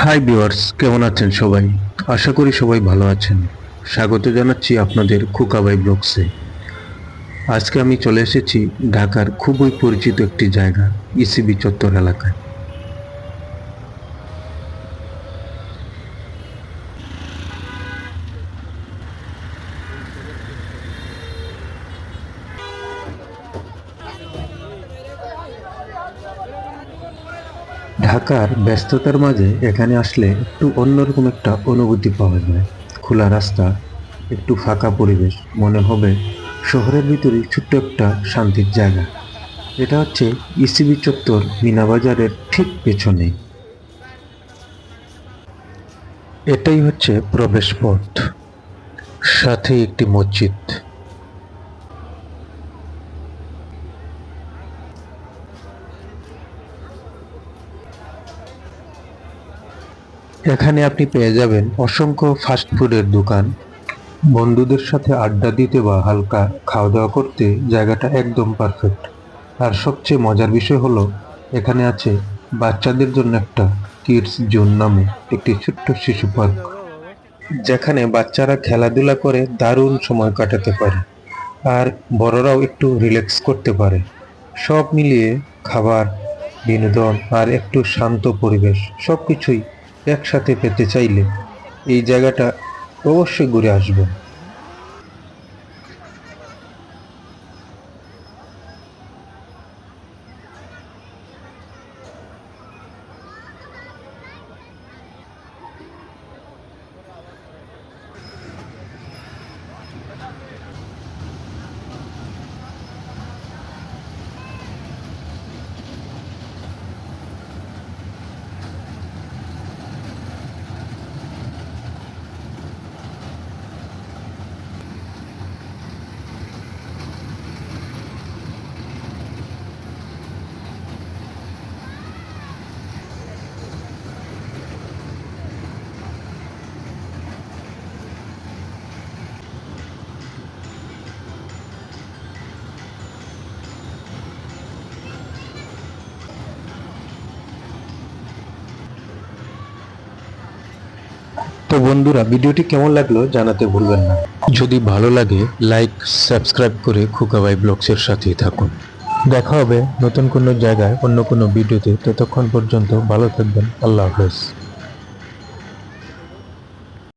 Hi viewers, কেমন আছেন সবাই? আশা করি সবাই ভালো আছেন। স্বাগত জানাচ্ছি আপনাদের খোকাবাই ব্লগসে। আজকে আমি চলে এসেছি ঢাকার খুবই পরিচিত একটি জায়গা, ইসিবি চত্বর এলাকায়। ঢাকার ব্যস্ততার মাঝে এখানে আসলে একটু অন্যরকম একটা অনুভূতি পাওয়া যায়। খোলা রাস্তা, একটু ফাঁকা পরিবেশ, মনে হবে শহরের ভিতরেই ছোট্ট একটা শান্তির জায়গা। এটা হচ্ছে ইসিবি চত্বর, মিনাবাজারের ঠিক পেছনেই। এটাই হচ্ছে প্রবেশ পথ, সাথে একটি মসজিদ। এখানে আপনি পেয়ে যাবেন অসংখ্য ফাস্ট ফুডের দোকান। বন্ধুদের সাথে আড্ডা দিতে বা হালকা খাওয়া দাওয়া করতে জায়গাটা একদম পারফেক্ট। আর সবচেয়ে মজার বিষয় হলো এখানে আছে বাচ্চাদের জন্য একটা কিডস জোন নামে একটি ছোট্ট শিশু পার্ক, যেখানে বাচ্চারা খেলাধুলা করে দারুণ সময় কাটাতে পারে আর বড়রাও একটু রিল্যাক্স করতে পারে। সব মিলিয়ে খাবার, বিনোদন আর একটু শান্ত পরিবেশ সবকিছুই একসাথে পেতে চাইলে এই জায়গাটা অবশ্যই ঘুরে আসবেন। তো বন্ধুরা, ভিডিওটি কেমন লাগলো জানাতে ভুলবেন না। যদি ভালো লাগে লাইক, সাবস্ক্রাইব করে খোকাবাই ব্লগসের সাথেই থাকুন। দেখা হবে নতুন কোনো জায়গায় অন্য কোনো ভিডিওতে। ততক্ষণ পর্যন্ত ভালো থাকবেন। আল্লাহ হাফেজ।